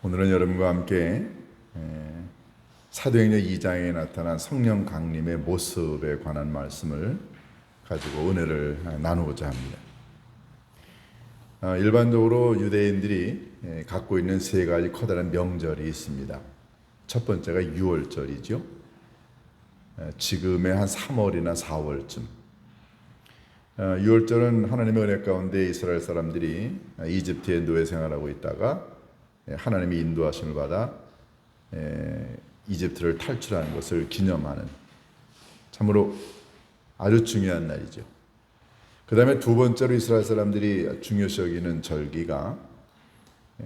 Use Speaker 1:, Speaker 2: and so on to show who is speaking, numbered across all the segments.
Speaker 1: 오늘은 여러분과 함께 사도행전 2장에 나타난 성령 강림의 모습에 관한 말씀을 가지고 은혜를 나누고자 합니다. 일반적으로 유대인들이 갖고 있는 세 가지 커다란 명절이 있습니다. 첫 번째가 유월절이죠. 지금의 한 3월이나 4월쯤. 유월절은 하나님의 은혜 가운데 이스라엘 사람들이 이집트에 노예 생활하고 있다가 하나님의 인도하심을 받아 이집트를 탈출하는 것을 기념하는 참으로 아주 중요한 날이죠. 그 다음에 두 번째로 이스라엘 사람들이 중요시 여기는 절기가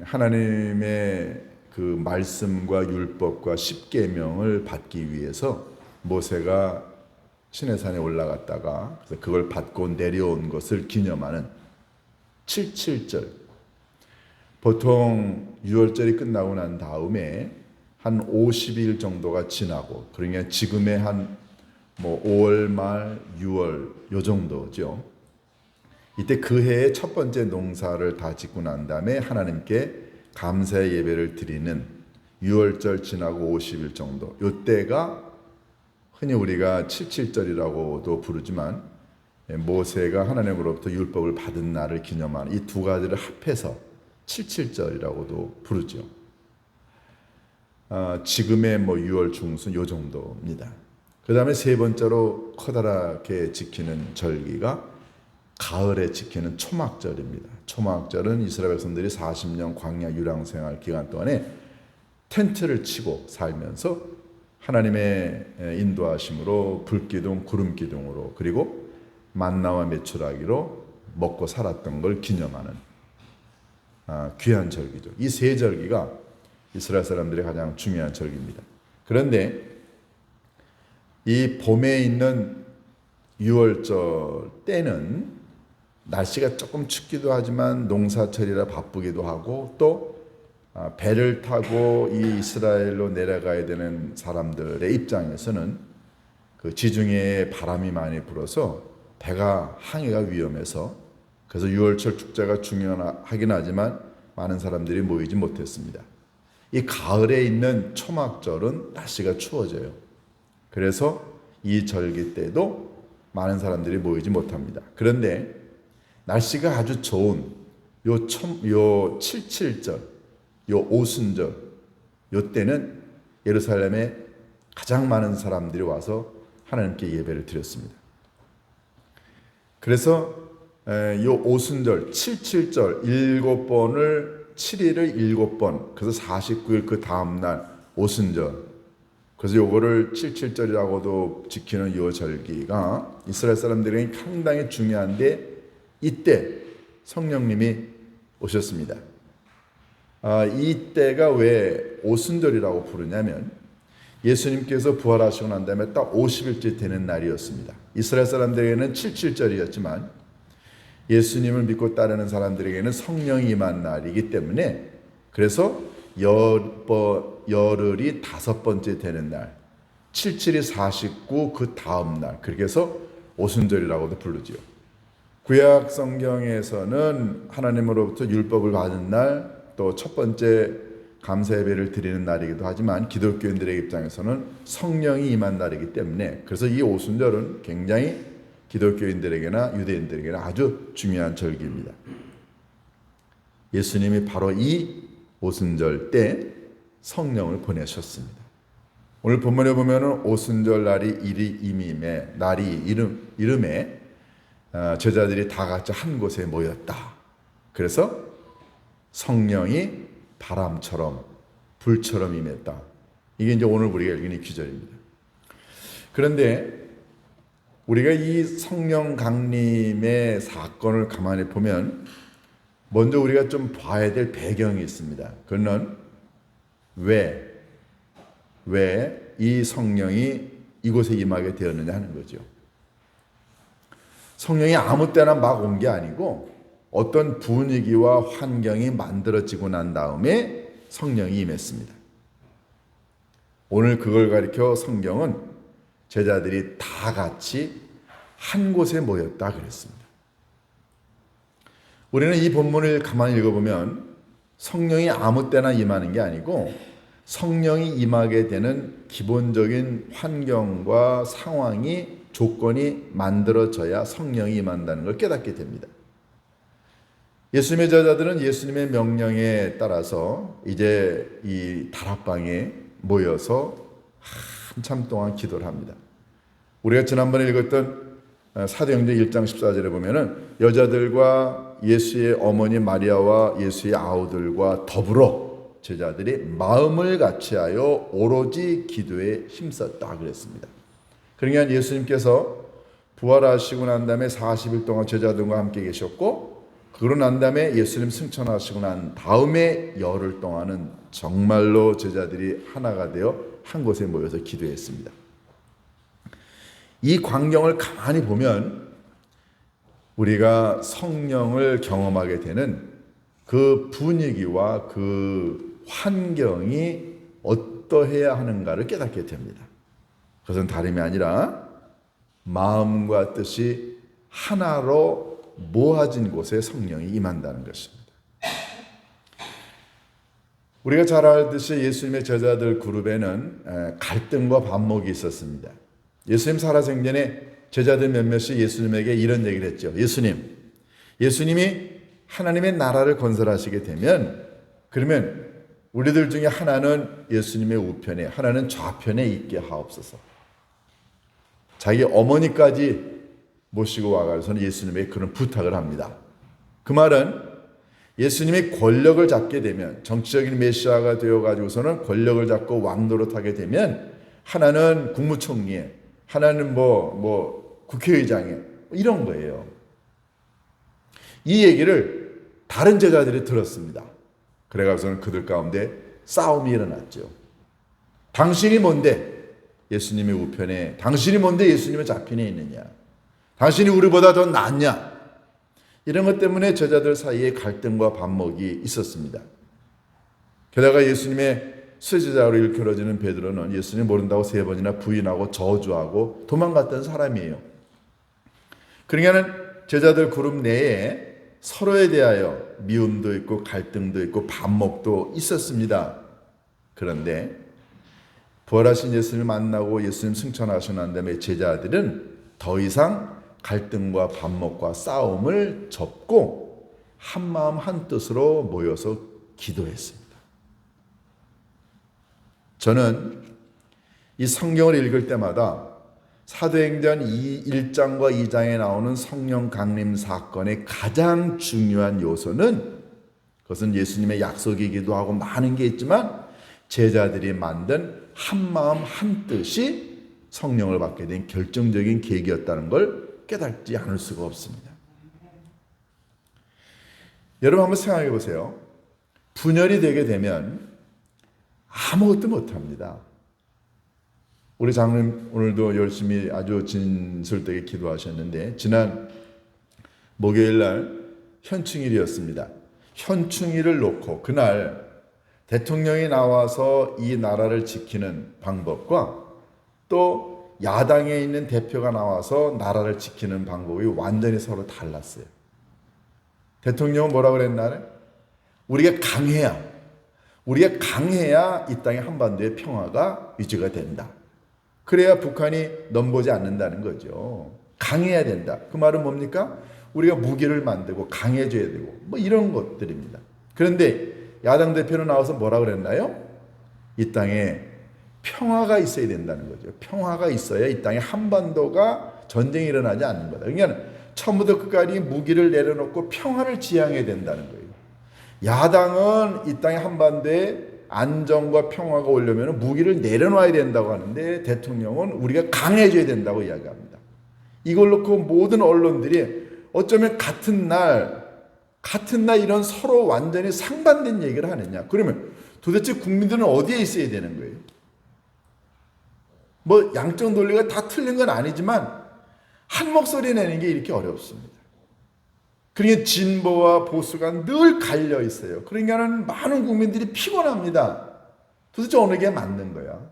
Speaker 1: 하나님의 그 말씀과 율법과 십계명을 받기 위해서 모세가 시내산에 올라갔다가 그래서 그걸 받고 내려온 것을 기념하는 77절. 보통 6월절이 끝나고 난 다음에 한 50일 정도가 지나고, 그러니까 지금의 한 5월 말 6월 요 정도죠. 이때 그 해의 첫 번째 농사를 다 짓고 난 다음에 하나님께 감사의 예배를 드리는 6월절 지나고 50일 정도, 요때가 흔히 우리가 77절이라고도 부르지만 모세가 하나님으로부터 율법을 받은 날을 기념하는 이 두 가지를 합해서 77절이라고도 부르죠. 지금의 6월 중순 요 정도입니다. 그 다음에 세 번째로 커다랗게 지키는 절기가 가을에 지키는 초막절입니다. 초막절은 이스라엘 백성들이 40년 광야 유랑생활 기간 동안에 텐트를 치고 살면서 하나님의 인도하심으로 불기둥, 구름기둥으로 그리고 만나와 메추라기로 먹고 살았던 걸 기념하는 귀한 절기죠. 이 세 절기가 이스라엘 사람들의 가장 중요한 절기입니다. 그런데 이 봄에 있는 6월절 때는 날씨가 조금 춥기도 하지만 농사철이라 바쁘기도 하고 또 배를 타고 이 이스라엘로 내려가야 되는 사람들의 입장에서는 그 지중해에 바람이 많이 불어서 배가 항해가 위험해서 그래서 6월절 축제가 중요하긴 하지만 많은 사람들이 모이지 못했습니다. 이 가을에 있는 초막절은 날씨가 추워져요. 그래서 이 절기 때도 많은 사람들이 모이지 못합니다. 그런데 날씨가 아주 좋은 요 77절, 요 오순절, 요 때는 예루살렘에 가장 많은 사람들이 와서 하나님께 예배를 드렸습니다. 그래서 요 오순절 77절 7번을 7일을 7번, 그래서 49일 그 다음날 오순절, 그래서 요거를 77절이라고도 지키는 요 절기가 이스라엘 사람들에게 상당히 중요한데 이때 성령님이 오셨습니다. 이때가 왜 오순절이라고 부르냐면 예수님께서 부활하시고 난 다음에 딱 50일째 되는 날이었습니다. 이스라엘 사람들에게는 77절이었지만 예수님을 믿고 따르는 사람들에게는 성령이 임한 날이기 때문에 그래서 열흘이 5번째 되는 날, 77이 49 그 다음 날, 그렇게 해서 오순절이라고도 부르지요. 구약 성경에서는 하나님으로부터 율법을 받은 날, 또 첫 번째 감사 예배를 드리는 날이기도 하지만 기독교인들의 입장에서는 성령이 임한 날이기 때문에 그래서 이 오순절은 굉장히 기독교인들에게나 유대인들에게나 아주 중요한 절기입니다. 예수님이 바로 이 오순절 때 성령을 보내셨습니다. 오늘 본문에 보면은 오순절 날이 일이 임임에 날이 이름에 제자들이 다 같이 한 곳에 모였다. 그래서 성령이 바람처럼 불처럼 임했다. 이게 이제 오늘 우리가 읽은 이 기절입니다. 그런데 우리가 이 성령 강림의 사건을 가만히 보면 먼저 우리가 좀 봐야 될 배경이 있습니다. 그는 왜 이 성령이 이곳에 임하게 되었느냐 하는 거죠. 성령이 아무 때나 막 온 게 아니고 어떤 분위기와 환경이 만들어지고 난 다음에 성령이 임했습니다. 오늘 그걸 가리켜 성경은 제자들이 다 같이 한 곳에 모였다 그랬습니다. 우리는 이 본문을 가만히 읽어보면 성령이 아무 때나 임하는 게 아니고 성령이 임하게 되는 기본적인 환경과 상황이 조건이 만들어져야 성령이 임한다는 걸 깨닫게 됩니다. 예수님의 제자들은 예수님의 명령에 따라서 이제 이 다락방에 모여서 한참 동안 기도를 합니다. 우리가 지난번에 읽었던 사도행전 1장 14절에 보면은 여자들과 예수의 어머니 마리아와 예수의 아우들과 더불어 제자들이 마음을 같이하여 오로지 기도에 힘썼다 그랬습니다. 그러니까 예수님께서 부활하시고 난 다음에 40일 동안 제자들과 함께 계셨고, 그러고 난 다음에 예수님 승천하시고 난 다음에 열흘 동안은 정말로 제자들이 하나가 되어 한 곳에 모여서 기도했습니다. 이 광경을 가만히 보면 우리가 성령을 경험하게 되는 그 분위기와 그 환경이 어떠해야 하는가를 깨닫게 됩니다. 그것은 다름이 아니라 마음과 뜻이 하나로 모아진 곳에 성령이 임한다는 것입니다. 우리가 잘 알듯이 예수님의 제자들 그룹에는 갈등과 반목이 있었습니다. 예수님 살아생전에 제자들 몇몇이 예수님에게 이런 얘기를 했죠. 예수님이 하나님의 나라를 건설하시게 되면, 그러면 우리들 중에 하나는 예수님의 우편에, 하나는 좌편에 있게 하옵소서. 자기 어머니까지 모시고 와가지고는 예수님에게 그런 부탁을 합니다. 그 말은 예수님이 권력을 잡게 되면, 정치적인 메시아가 되어가지고서는 권력을 잡고 왕노릇하게 되면 하나는 국무총리에, 하나는 국회의장에, 이런 거예요. 이 얘기를 다른 제자들이 들었습니다. 그래가지고는 그들 가운데 싸움이 일어났죠. 당신이 뭔데 예수님의 우편에, 당신이 뭔데 예수님의 좌편에 있느냐, 당신이 우리보다 더 낫냐, 이런 것 때문에 제자들 사이에 갈등과 반목이 있었습니다. 게다가 예수님의 수제자로 일컬어지는 베드로는 예수님 모른다고 3번이나 부인하고 저주하고 도망갔던 사람이에요. 그러니까는 제자들 그룹 내에 서로에 대하여 미움도 있고 갈등도 있고 반목도 있었습니다. 그런데 부활하신 예수님을 만나고 예수님 승천하시고 난 다음에 제자들은 더 이상 갈등과 반목과 싸움을 접고 한마음 한뜻으로 모여서 기도했습니다. 저는 이 성경을 읽을 때마다 사도행전 1장과 2장에 나오는 성령 강림 사건의 가장 중요한 요소는, 그것은 예수님의 약속이기도 하고 많은 게 있지만 제자들이 만든 한마음 한뜻이 성령을 받게 된 결정적인 계기였다는 걸 깨닫지 않을 수가 없습니다. 여러분 한번 생각해 보세요. 분열이 되게 되면 아무것도 못합니다. 우리 장로님 오늘도 열심히 아주 진솔되게 기도하셨는데, 지난 목요일 날 현충일이었습니다. 현충일을 놓고 그날 대통령이 나와서 이 나라를 지키는 방법과 또 야당에 있는 대표가 나와서 나라를 지키는 방법이 완전히 서로 달랐어요. 대통령은 뭐라고 그랬나요? 우리가 강해야 이 땅의 한반도의 평화가 유지가 된다. 그래야 북한이 넘보지 않는다는 거죠. 강해야 된다. 그 말은 뭡니까? 우리가 무기를 만들고 강해져야 되고 이런 것들입니다. 그런데 야당 대표는 나와서 뭐라고 그랬나요? 이 땅에 평화가 있어야 된다는 거죠. 평화가 있어야 이 땅에 한반도가 전쟁이 일어나지 않는 거다. 그러니까 처음부터 끝까지 무기를 내려놓고 평화를 지향해야 된다는 거예요. 야당은 이 땅의 한반도에 안정과 평화가 오려면 무기를 내려놔야 된다고 하는데, 대통령은 우리가 강해져야 된다고 이야기합니다. 이걸 놓고 모든 언론들이 어쩌면 같은 날 이런 서로 완전히 상반된 얘기를 하느냐. 그러면 도대체 국민들은 어디에 있어야 되는 거예요? 양쪽 논리가 다 틀린 건 아니지만 한 목소리 내는 게 이렇게 어렵습니다. 그러니까 진보와 보수가 늘 갈려 있어요. 그러니까는 많은 국민들이 피곤합니다. 도대체 어느 게 맞는 거야?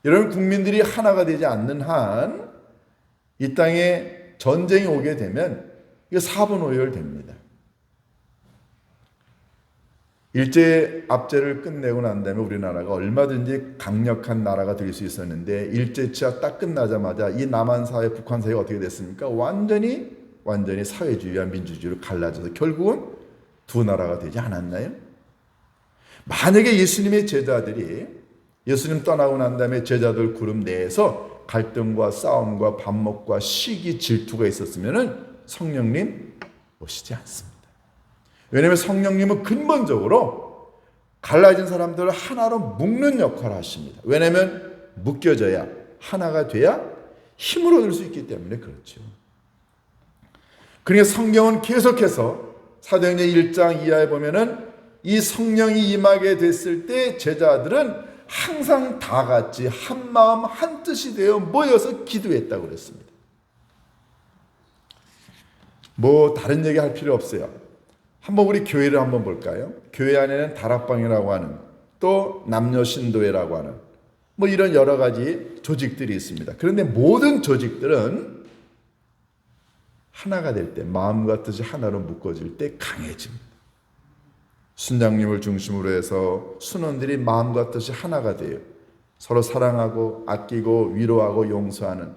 Speaker 1: 여러분, 국민들이 하나가 되지 않는 한 이 땅에 전쟁이 오게 되면 이거 사분오열됩니다. 일제 압제를 끝내고 난 다음에 우리나라가 얼마든지 강력한 나라가 될 수 있었는데 일제 치하 딱 끝나자마자 이 남한 사회, 북한 사회가 어떻게 됐습니까? 완전히 사회주의와 민주주의로 갈라져서 결국은 두 나라가 되지 않았나요? 만약에 예수님의 제자들이 예수님 떠나고 난 다음에 제자들 그룹 내에서 갈등과 싸움과 반목과 시기, 질투가 있었으면 성령님 오시지 않습니다. 왜냐하면 성령님은 근본적으로 갈라진 사람들을 하나로 묶는 역할을 하십니다. 왜냐하면 묶여져야 하나가 돼야 힘을 얻을 수 있기 때문에 그렇죠. 그러니까 성경은 계속해서 사도행전 1장 이하에 보면은 이 성령이 임하게 됐을 때 제자들은 항상 다 같이 한 마음 한 뜻이 되어 모여서 기도했다고 그랬습니다. 뭐 다른 얘기 할 필요 없어요. 한번 우리 교회를 한번 볼까요? 교회 안에는 다락방이라고 하는 또 남녀 신도회라고 하는 뭐 이런 여러 가지 조직들이 있습니다. 그런데 모든 조직들은 하나가 될 때, 마음과 뜻이 하나로 묶어질 때 강해집니다. 순장님을 중심으로 해서 순원들이 마음과 뜻이 하나가 돼요. 서로 사랑하고 아끼고 위로하고 용서하는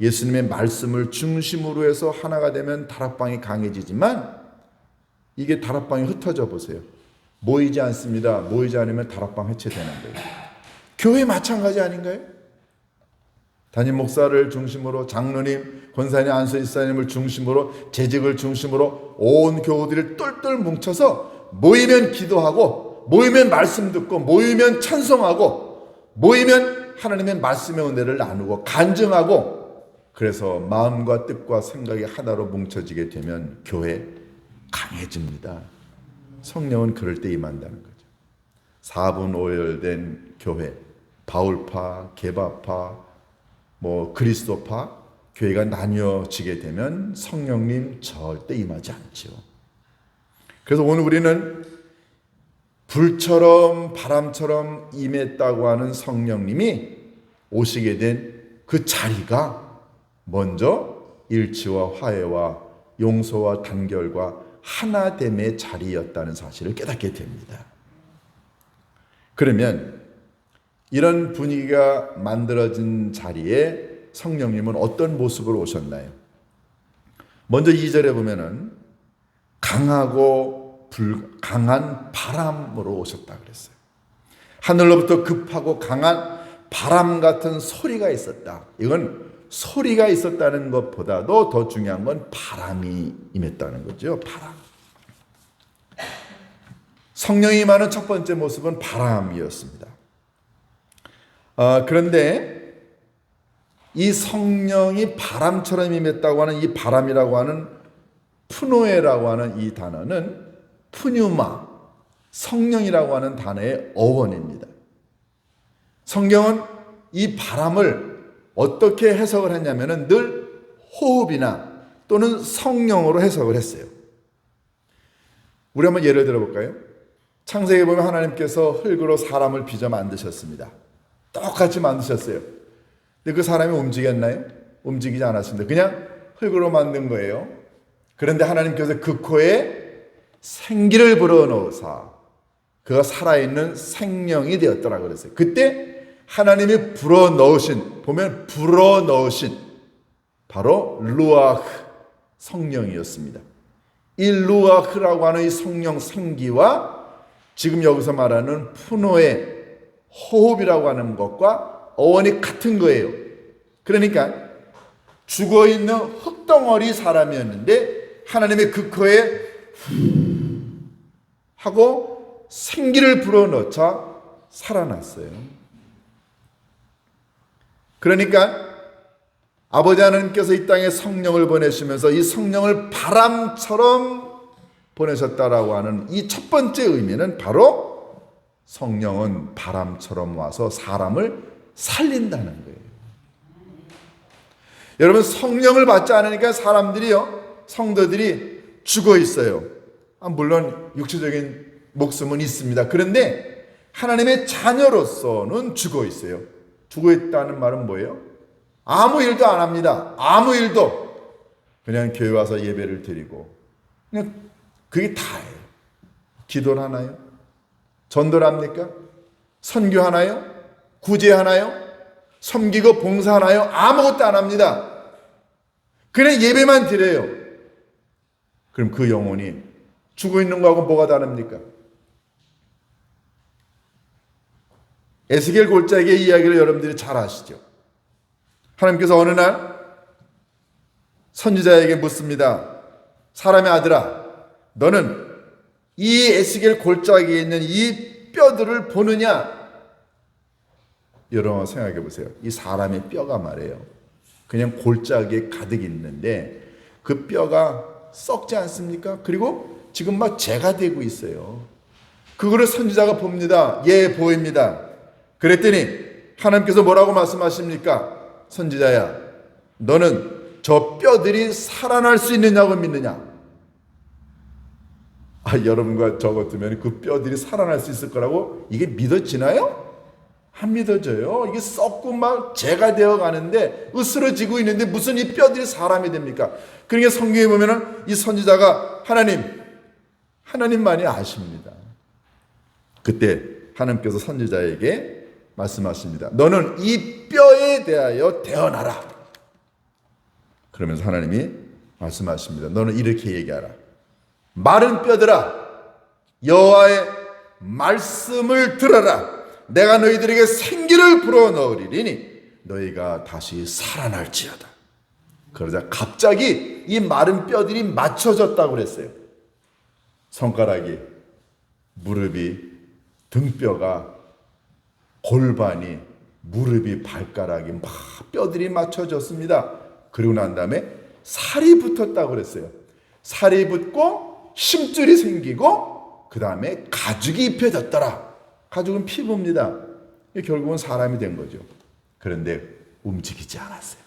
Speaker 1: 예수님의 말씀을 중심으로 해서 하나가 되면 다락방이 강해지지만 이게 다락방이 흩어져 보세요. 모이지 않습니다. 모이지 않으면 다락방 해체되는 거예요. 교회 마찬가지 아닌가요? 담임 목사를 중심으로 장로님, 권사님, 안수집사님을 중심으로 재직을 중심으로 온 교우들이 똘똘 뭉쳐서 모이면 기도하고 모이면 말씀 듣고 모이면 찬송하고 모이면 하나님의 말씀의 은혜를 나누고 간증하고 그래서 마음과 뜻과 생각이 하나로 뭉쳐지게 되면 교회 강해집니다. 성령은 그럴 때 임한다는 거죠. 4분 5열된 교회, 바울파, 게바파, 뭐 그리스도파 교회가 나뉘어지게 되면 성령님 절대 임하지 않죠. 그래서 오늘 우리는 불처럼 바람처럼 임했다고 하는 성령님이 오시게 된 그 자리가 먼저 일치와 화해와 용서와 단결과 하나됨의 자리였다는 사실을 깨닫게 됩니다. 그러면 이런 분위기가 만들어진 자리에 성령님은 어떤 모습으로 오셨나요? 먼저 2절에 보면은 강한 바람으로 오셨다 그랬어요. 하늘로부터 급하고 강한 바람 같은 소리가 있었다. 이건 소리가 있었다는 것보다도 더 중요한 건 바람이 임했다는 거죠. 바람. 성령이 임하는 첫 번째 모습은 바람이었습니다. 그런데 이 성령이 바람처럼 임했다고 하는 이 바람이라고 하는 푸노에라고 하는 이 단어는 푸뉴마, 성령이라고 하는 단어의 어원입니다. 성경은 이 바람을 어떻게 해석을 했냐면은 늘 호흡이나 또는 성령으로 해석을 했어요. 우리 한번 예를 들어볼까요? 창세기에 보면 하나님께서 흙으로 사람을 빚어 만드셨습니다. 똑같이 만드셨어요. 근데 그 사람이 움직였나요? 움직이지 않았습니다. 그냥 흙으로 만든 거예요. 그런데 하나님께서 그 코에 생기를 불어넣으사 그가 살아있는 생명이 되었더라 그랬어요. 그때 하나님이 불어넣으신 바로 루아흐 성령이었습니다. 이 루아흐라고 하는 이 성령 생기와 지금 여기서 말하는 푸노의 호흡이라고 하는 것과 어원이 같은 거예요. 그러니까 죽어있는 흙덩어리 사람이었는데 하나님의 그 코에 하고 생기를 불어넣자 살아났어요. 그러니까 아버지 하나님께서 이 땅에 성령을 보내시면서 이 성령을 바람처럼 보내셨다라고 하는 이 첫 번째 의미는 바로 성령은 바람처럼 와서 사람을 살린다는 거예요. 여러분 성령을 받지 않으니까 성도들이 죽어 있어요. 물론 육체적인 목숨은 있습니다. 그런데 하나님의 자녀로서는 죽어 있어요. 죽어 있다는 말은 뭐예요? 아무 일도 안 합니다. 아무 일도. 그냥 교회 와서 예배를 드리고 그냥 그게 다예요. 기도를 하나요? 전도를 합니까? 선교하나요? 구제하나요? 섬기고 봉사하나요? 아무것도 안 합니다. 그냥 예배만 드려요. 그럼 그 영혼이 죽어 있는 거하고 뭐가 다릅니까? 에스겔 골짜기의 이야기를 여러분들이 잘 아시죠? 하나님께서 어느 날 선지자에게 묻습니다. 사람의 아들아, 너는 이 에스겔 골짜기에 있는 이 뼈들을 보느냐? 여러분 생각해 보세요. 이 사람의 뼈가 말이에요, 그냥 골짜기에 가득 있는데 그 뼈가 썩지 않습니까? 그리고 지금 막 재가 되고 있어요. 그거를 선지자가 봅니다. 예, 보입니다. 그랬더니 하나님께서 뭐라고 말씀하십니까? 선지자야, 너는 저 뼈들이 살아날 수 있느냐고 믿느냐? 여러분과 저 같으면 그 뼈들이 살아날 수 있을 거라고 이게 믿어지나요? 안 믿어져요. 이게 썩고 막 재가 되어 가는데, 으스러지고 있는데 무슨 이 뼈들이 사람이 됩니까? 그러니까 성경에 보면은 이 선지자가 하나님만이 아십니다. 그때 하나님께서 선지자에게 말씀하십니다. 너는 이 뼈에 대하여 대언하라. 그러면서 하나님이 말씀하십니다. 너는 이렇게 얘기하라. 마른 뼈들아, 여호와의 말씀을 들어라. 내가 너희들에게 생기를 불어넣으리니 너희가 다시 살아날지어다. 그러자 갑자기 이 마른 뼈들이 맞춰졌다고 그랬어요. 손가락이, 무릎이, 등뼈가, 골반이, 무릎이, 발가락이 막 뼈들이 맞춰졌습니다. 그리고 난 다음에 살이 붙었다고 그랬어요. 살이 붙고 심줄이 생기고 그 다음에 가죽이 입혀졌더라. 가죽은 피부입니다. 결국은 사람이 된 거죠. 그런데 움직이지 않았어요.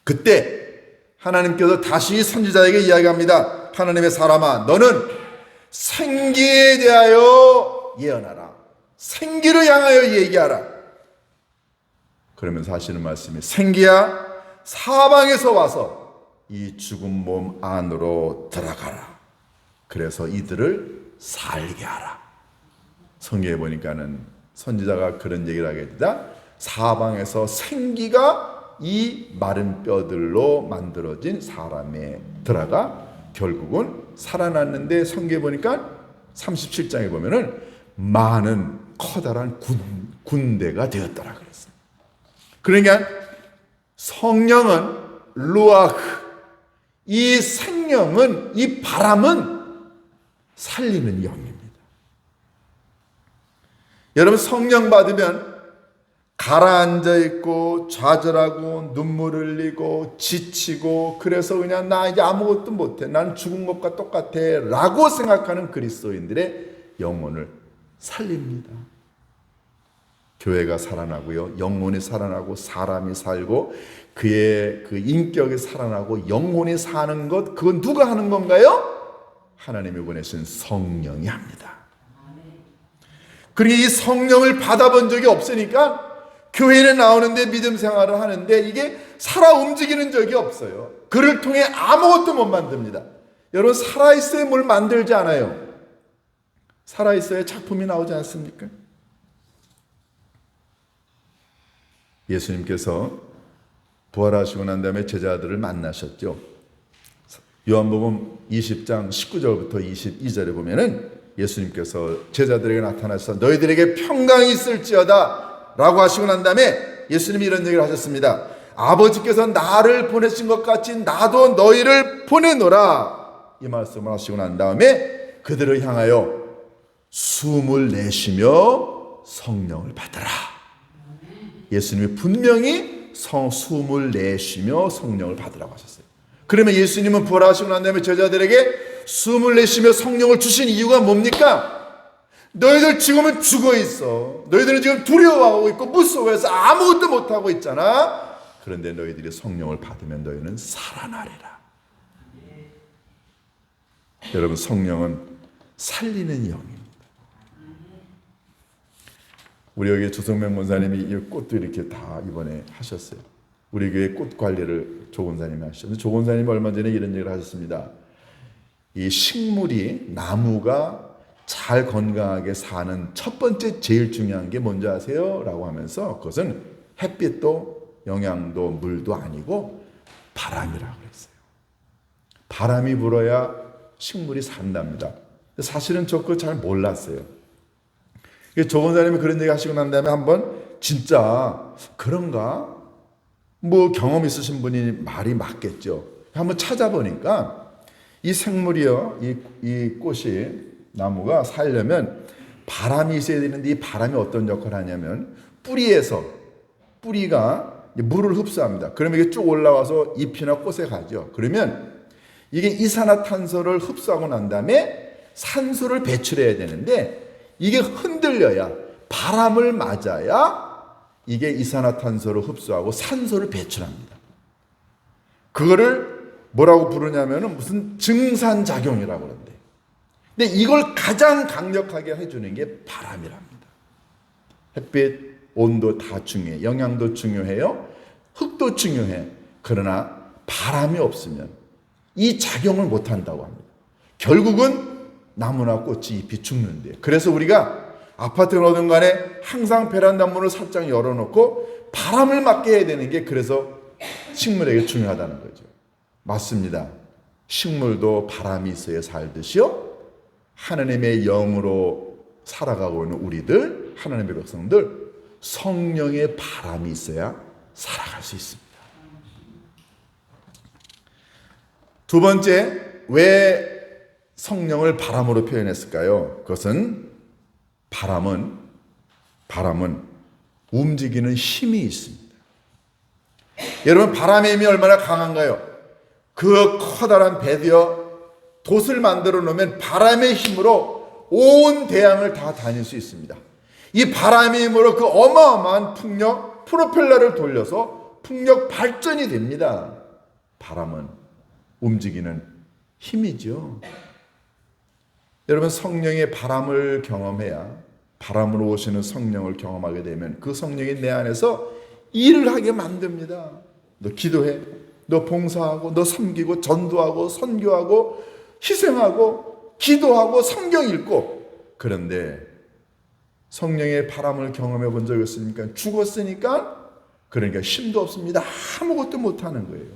Speaker 1: 그때 하나님께서 다시 선지자에게 이야기합니다. 하나님의 사람아, 너는 생기에 대하여 예언하라. 생기를 향하여 얘기하라. 그러면서 하시는 말씀이, 생기야, 사방에서 와서 이 죽은 몸 안으로 들어가라. 그래서 이들을 살게 하라. 성경에 보니까는 선지자가 그런 얘기를 하게 되다 사방에서 생기가 이 마른 뼈들로 만들어진 사람에 들어가 결국은 살아났는데, 성경에 보니까 37장에 보면은 많은 커다란 군대가 되었더라 그랬어요. 그러니까 성령은 루아흐, 이 생명은, 이 바람은 살리는 영입니다. 여러분, 성령 받으면 가라앉아 있고 좌절하고 눈물 흘리고 지치고, 그래서 그냥 나 이제 아무것도 못해, 난 죽은 것과 똑같아 라고 생각하는 그리스도인들의 영혼을 살립니다. 교회가 살아나고요, 영혼이 살아나고 사람이 살고 그의 그 인격이 살아나고 영혼이 사는 것, 그건 누가 하는 건가요? 하나님이 보내신 성령이 합니다. 그리고 이 성령을 받아본 적이 없으니까 교회에 나오는데 믿음 생활을 하는데 이게 살아 움직이는 적이 없어요. 그를 통해 아무것도 못 만듭니다. 여러분, 살아있어야 뭘 만들지 않아요. 살아있어야 작품이 나오지 않습니까? 예수님께서 부활하시고 난 다음에 제자들을 만나셨죠. 요한복음 20장 19절부터 22절에 보면은 예수님께서 제자들에게 나타나셔서 너희들에게 평강이 있을지어다 라고 하시고 난 다음에 예수님이 이런 얘기를 하셨습니다. 아버지께서 나를 보내신 것 같이 나도 너희를 보내노라. 이 말씀을 하시고 난 다음에 그들을 향하여 숨을 내쉬며 성령을 받으라. 예수님이 분명히 숨을 내쉬며 성령을 받으라고 하셨어요. 그러면 예수님은 부활하시고 난 다음에 제자들에게 숨을 내쉬며 성령을 주신 이유가 뭡니까? 너희들 지금은 죽어 있어. 너희들은 지금 두려워하고 있고 무서워해서 아무것도 못하고 있잖아. 그런데 너희들이 성령을 받으면 너희는 살아나리라. 여러분, 성령은 살리는 영입니다. 우리 여기 조성명 권사님이 이 꽃도 이렇게 다 이번에 하셨어요. 우리 교회 꽃 관리를 조 권사님이 하셨는데, 조 권사님이 얼마 전에 이런 얘기를 하셨습니다. 이 식물이, 나무가 잘 건강하게 사는 첫 번째 제일 중요한 게 뭔지 아세요? 라고 하면서 그것은 햇빛도 영양도 물도 아니고 바람이라고 그랬어요. 바람이 불어야 식물이 산답니다. 사실은 저 그거 잘 몰랐어요. 조원사님이 그런 얘기 하시고 난 다음에 한번 진짜 그런가? 뭐 경험 있으신 분이 말이 맞겠죠. 한번 찾아보니까 이 생물이요, 이 꽃이 나무가 살려면 바람이 있어야 되는데 이 바람이 어떤 역할을 하냐면 뿌리가 물을 흡수합니다. 그러면 이게 쭉 올라와서 잎이나 꽃에 가죠. 그러면 이게 이산화탄소를 흡수하고 난 다음에 산소를 배출해야 되는데 이게 흔들려야 바람을 맞아야 이게 이산화탄소를 흡수하고 산소를 배출합니다. 그거를 뭐라고 부르냐면 무슨 증산작용이라고 그러는데, 근데 이걸 가장 강력하게 해주는 게 바람이랍니다. 햇빛, 온도 다 중요해. 영양도 중요해요. 흙도 중요해. 그러나 바람이 없으면 이 작용을 못한다고 합니다. 결국은 나무나 꽃이 잎이 죽는데, 그래서 우리가 아파트는 어떤 간에 항상 베란다 문을 살짝 열어놓고 바람을 맞게 해야 되는 게 그래서 식물에게 중요하다는 거죠. 맞습니다. 식물도 바람이 있어야 살듯이요, 하나님의 영으로 살아가고 있는 우리들, 하나님의 백성들, 성령의 바람이 있어야 살아갈 수 있습니다. 두 번째, 왜 성령을 바람으로 표현했을까요? 그것은 바람은 움직이는 힘이 있습니다. 여러분, 바람의 힘이 얼마나 강한가요? 그 커다란 배드여 돛을 만들어 놓으면 바람의 힘으로 온 대양을 다 다닐 수 있습니다. 이 바람의 힘으로 그 어마어마한 풍력, 프로펠러를 돌려서 풍력 발전이 됩니다. 바람은 움직이는 힘이죠. 여러분, 성령의 바람을 경험해야, 바람으로 오시는 성령을 경험하게 되면 그 성령이 내 안에서 일을 하게 만듭니다. 너 기도해, 너 봉사하고, 너 섬기고, 전도하고, 선교하고, 희생하고, 기도하고, 성경 읽고. 그런데 성령의 바람을 경험해 본 적이 있습니까? 죽었으니까, 그러니까 힘도 없습니다. 아무것도 못하는 거예요.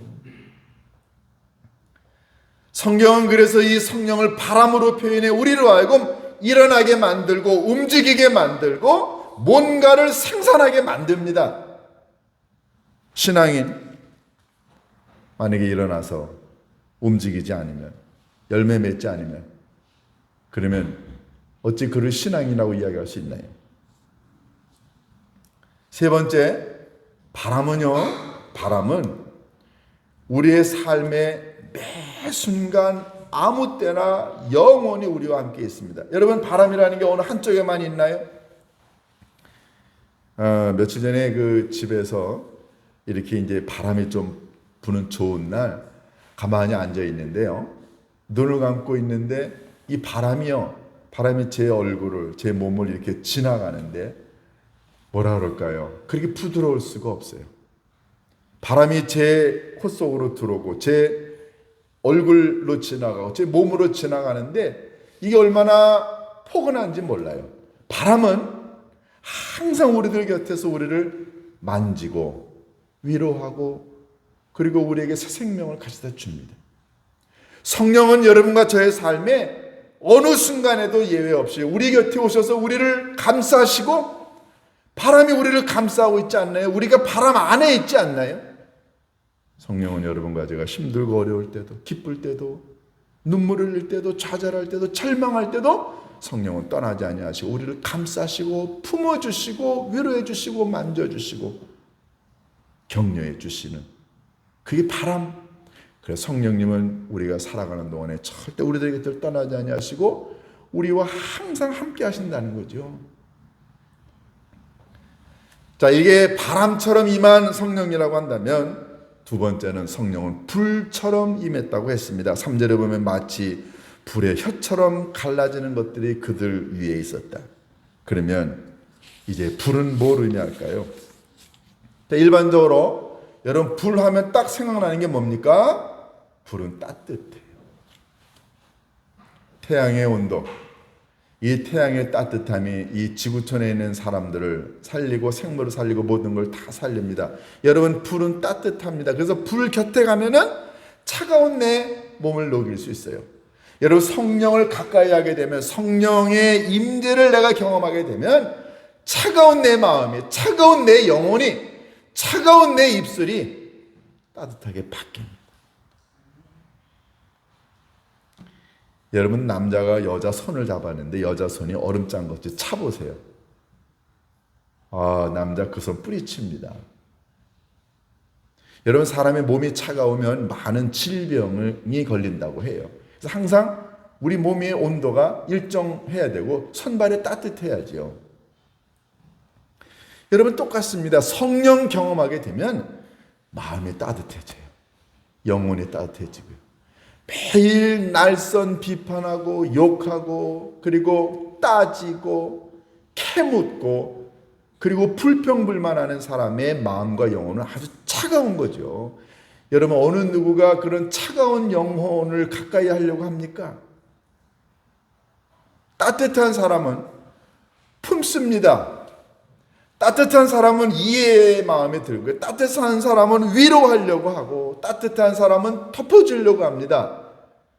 Speaker 1: 성경은 그래서 이 성령을 바람으로 표현해 우리로 하여금 일어나게 만들고 움직이게 만들고 뭔가를 생산하게 만듭니다. 신앙인 만약에 일어나서 움직이지 않으면, 열매 맺지 않으면, 그러면 어찌 그를 신앙이라고 이야기할 수 있나요? 세 번째, 바람은 우리의 삶의 매 순간 아무 때나 영원히 우리와 함께 있습니다. 여러분, 바람이라는 게 어느 한쪽에만 있나요? 며칠 전에 그 집에서 이렇게 이제 바람이 좀 부는 좋은 날 가만히 앉아 있는데요, 눈을 감고 있는데 이 바람이 제 얼굴을, 제 몸을 이렇게 지나가는데 뭐라 그럴까요? 그렇게 부드러울 수가 없어요. 바람이 제 코 속으로 들어오고 제 얼굴로 지나가고 제 몸으로 지나가는데 이게 얼마나 포근한지 몰라요. 바람은 항상 우리들 곁에서 우리를 만지고 위로하고 그리고 우리에게 새 생명을 가져다 줍니다. 성령은 여러분과 저의 삶에 어느 순간에도 예외 없이 우리 곁에 오셔서 우리를 감싸시고, 바람이 우리를 감싸고 있지 않나요? 우리가 바람 안에 있지 않나요? 성령은 여러분과 제가 힘들고 어려울 때도, 기쁠 때도, 눈물을 흘릴 때도, 좌절할 때도, 절망할 때도 성령은 떠나지 아니하시고 우리를 감싸시고 품어주시고 위로해 주시고 만져주시고 격려해 주시는, 그게 바람. 그래서 성령님은 우리가 살아가는 동안에 절대 우리들 곁을 떠나지 아니하시고 우리와 항상 함께 하신다는 거죠. 자, 이게 바람처럼 임한 성령이라고 한다면, 두 번째는 성령은 불처럼 임했다고 했습니다. 3절에 보면 마치 불의 혀처럼 갈라지는 것들이 그들 위에 있었다. 그러면 이제 불은 뭘 의미할까요? 일반적으로 여러분, 불 하면 딱 생각나는 게 뭡니까? 불은 따뜻해요. 태양의 온도, 이 태양의 따뜻함이 이 지구촌에 있는 사람들을 살리고 생물을 살리고 모든 걸 다 살립니다. 여러분, 불은 따뜻합니다. 그래서 불 곁에 가면은 차가운 내 몸을 녹일 수 있어요. 여러분, 성령을 가까이 하게 되면, 성령의 임재를 내가 경험하게 되면 차가운 내 마음이, 차가운 내 영혼이, 차가운 내 입술이 따뜻하게 바뀝니다. 여러분, 남자가 여자 손을 잡았는데 여자 손이 얼음 짠 것지 차보세요. 남자 그 손 뿌리칩니다. 여러분, 사람의 몸이 차가우면 많은 질병이 걸린다고 해요. 그래서 항상 우리 몸의 온도가 일정해야 되고 손발이 따뜻해야지요. 여러분, 똑같습니다. 성령 경험하게 되면 마음이 따뜻해져요. 영혼이 따뜻해지고요. 매일 날선 비판하고 욕하고 그리고 따지고 캐묻고 그리고 불평불만하는 사람의 마음과 영혼은 아주 차가운 거죠. 여러분, 어느 누구가 그런 차가운 영혼을 가까이 하려고 합니까? 따뜻한 사람은 품습니다. 따뜻한 사람은 이해의 마음에 들고요. 따뜻한 사람은 위로하려고 하고 따뜻한 사람은 덮어주려고 합니다.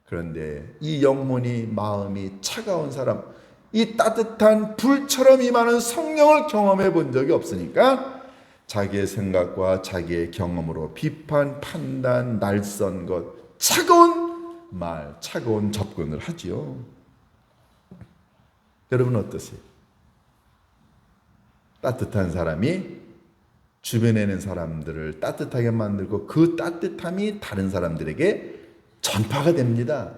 Speaker 1: 그런데 이 영혼이, 마음이 차가운 사람, 이 따뜻한 불처럼 임하는 성령을 경험해 본 적이 없으니까 자기의 생각과 자기의 경험으로 비판, 판단, 날선 것, 차가운 말, 차가운 접근을 하지요. 여러분 어떠세요? 따뜻한 사람이 주변에 있는 사람들을 따뜻하게 만들고 그 따뜻함이 다른 사람들에게 전파가 됩니다.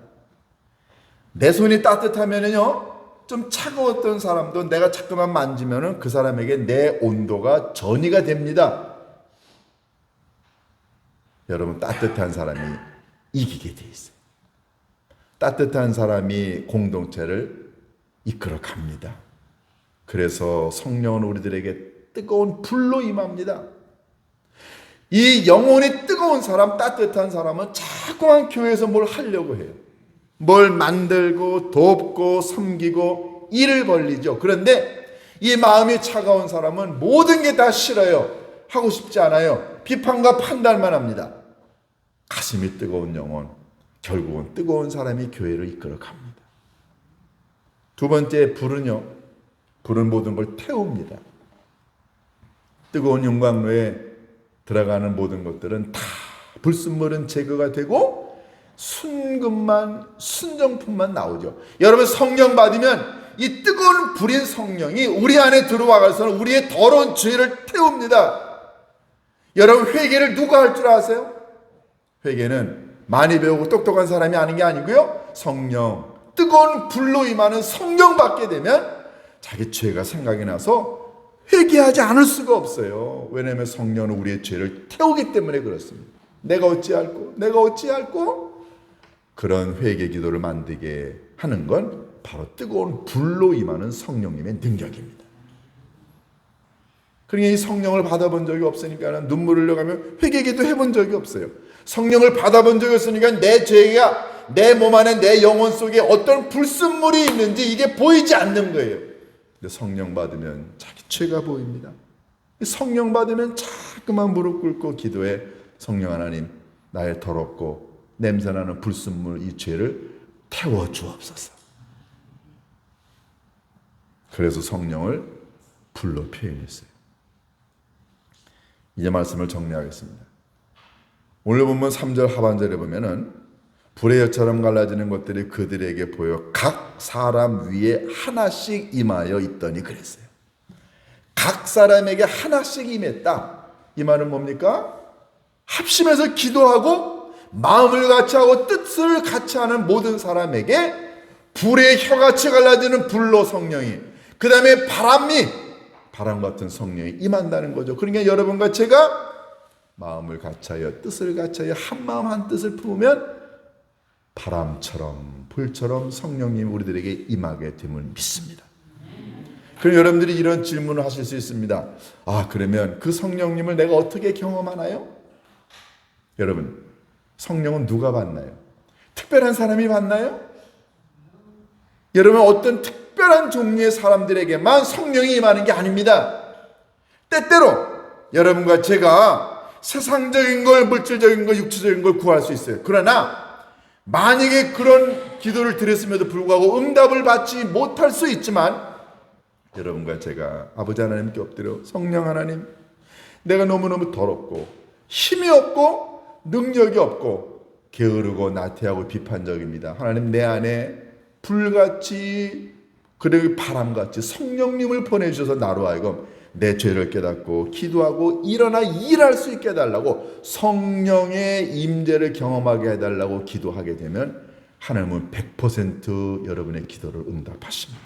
Speaker 1: 내 손이 따뜻하면은요, 좀 차가웠던 사람도 내가 자꾸만 만지면은 그 사람에게 내 온도가 전이가 됩니다. 여러분, 따뜻한 사람이 이기게 돼 있어요. 따뜻한 사람이 공동체를 이끌어 갑니다. 그래서 성령은 우리들에게 뜨거운 불로 임합니다. 이 영혼이 뜨거운 사람, 따뜻한 사람은 자꾸만 교회에서 뭘 하려고 해요. 뭘 만들고 돕고 섬기고 일을 벌리죠. 그런데 이 마음이 차가운 사람은 모든 게 다 싫어요. 하고 싶지 않아요. 비판과 판단만 합니다. 가슴이 뜨거운 영혼, 결국은 뜨거운 사람이 교회를 이끌어 갑니다. 두 번째, 불은요, 불은 모든 걸 태웁니다. 뜨거운 용광로에 들어가는 모든 것들은 다 불순물은 제거가 되고 순금만, 순정품만 나오죠. 여러분, 성령 받으면 이 뜨거운 불인 성령이 우리 안에 들어와서는 우리의 더러운 죄를 태웁니다. 여러분, 회개를 누가 할 줄 아세요? 회개는 많이 배우고 똑똑한 사람이 하는 게 아니고요, 성령, 뜨거운 불로 임하는 성령 받게 되면 자기 죄가 생각이 나서 회개하지 않을 수가 없어요. 왜냐하면 성령은 우리의 죄를 태우기 때문에 그렇습니다. 내가 어찌할꼬 그런 회개 기도를 만들게 하는 건 바로 뜨거운 불로 임하는 성령님의 능력입니다. 그러니까 이 성령을 받아본 적이 없으니까 눈물을 흘려가며 회개 기도 해본 적이 없어요. 성령을 받아본 적이 없으니까 내 죄가 내 몸 안에, 내 영혼 속에 어떤 불순물이 있는지 이게 보이지 않는 거예요. 성령 받으면 자기 죄가 보입니다. 성령 받으면 자꾸만 무릎 꿇고 기도해, 성령 하나님, 나의 더럽고 냄새나는 불순물 이 죄를 태워 주옵소서. 그래서 성령을 불로 표현했어요. 이제 말씀을 정리하겠습니다. 오늘 본문 3절 하반절에 보면은 불의 여처럼 갈라지는 것들이 그들에게 보여 각 사람 위에 하나씩 임하여 있더니 그랬어요. 각 사람에게 하나씩 임했다. 이 말은 뭡니까? 합심해서 기도하고 마음을 같이 하고 뜻을 같이 하는 모든 사람에게 불의 혀같이 갈라지는 불로 성령이, 그 다음에 바람 같은 성령이 임한다는 거죠. 그러니까 여러분과 제가 마음을 같이 하여 뜻을 같이 하여 한 마음 한 뜻을 품으면 바람처럼 불처럼 성령님 우리들에게 임하게 됨을 믿습니다. 그럼 여러분들이 이런 질문을 하실 수 있습니다. 그러면 그 성령님을 내가 어떻게 경험하나요? 여러분, 성령은 누가 받나요? 특별한 사람이 받나요? 여러분, 어떤 특별한 특별한 종류의 사람들에게만 성령이 임하는 게 아닙니다. 때때로 여러분과 제가 세상적인 걸, 물질적인 걸, 육체적인 걸 구할 수 있어요. 그러나 만약에 그런 기도를 드렸음에도 불구하고 응답을 받지 못할 수 있지만, 여러분과 제가 아버지 하나님께 엎드려, 성령 하나님, 내가 너무너무 더럽고 힘이 없고 능력이 없고 게으르고 나태하고 비판적입니다. 하나님, 내 안에 불같이, 그리고 바람같이 성령님을 보내주셔서 나로 하여금 내 죄를 깨닫고 기도하고 일어나 일할 수 있게 해달라고, 성령의 임재를 경험하게 해달라고 기도하게 되면 하나님은 100% 여러분의 기도를 응답하십니다.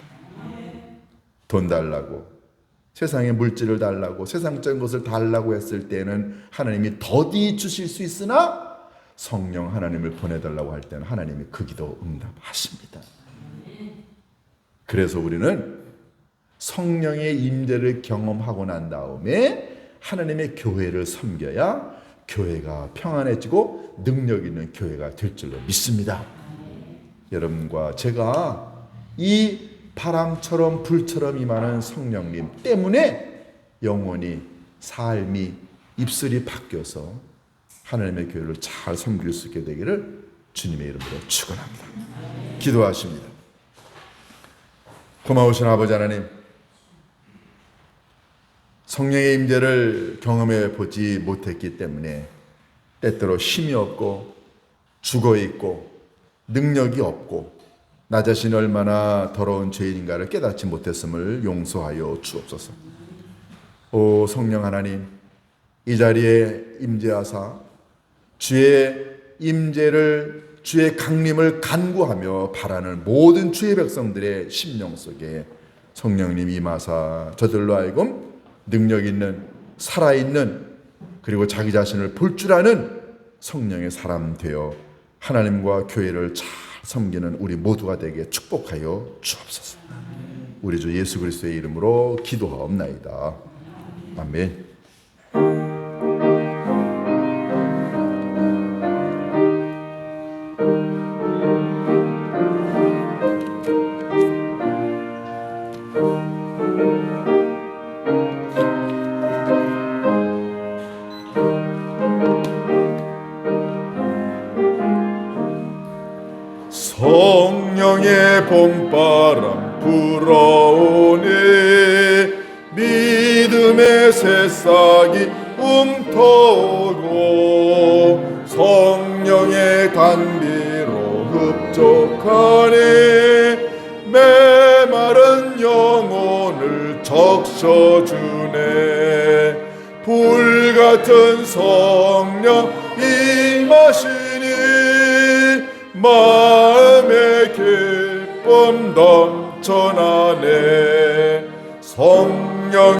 Speaker 1: 돈 달라고, 세상의 물질을 달라고, 세상적인 것을 달라고 했을 때는 하나님이 더디 주실 수 있으나, 성령 하나님을 보내달라고 할 때는 하나님이 그 기도 응답하십니다. 그래서 우리는 성령의 임재를 경험하고 난 다음에 하나님의 교회를 섬겨야 교회가 평안해지고 능력 있는 교회가 될 줄로 믿습니다. 여러분과 제가 이 바람처럼 불처럼 임하는 성령님 때문에 영원히 삶이, 입술이 바뀌어서 하나님의 교회를 잘 섬길 수 있게 되기를 주님의 이름으로 축원합니다. 기도하십니다. 고마우신 아버지 하나님, 성령의 임재를 경험해 보지 못했기 때문에 때때로 힘이 없고 죽어있고 능력이 없고 나 자신이 얼마나 더러운 죄인인가를 깨닫지 못했음을 용서하여 주옵소서. 오 성령 하나님, 이 자리에 임재하사 주의 임재를, 주의 강림을 간구하며 바라는 모든 주의 백성들의 심령 속에 성령님이 임하사 저들로 하여금 능력 있는, 살아있는, 그리고 자기 자신을 볼 줄 아는 성령의 사람 되어 하나님과 교회를 잘 섬기는 우리 모두가 되게 축복하여 주옵소서. 우리 주 예수 그리스도의 이름으로 기도하옵나이다. 아멘. 성령의 봄바람 불어오네, 믿음의 새싹이 움터오고 성령의 단비로 흡족하네, 메마른 영혼을 적셔주네. 불같은 성령 임하시니 마음의 기쁨 넘쳐나네. 성령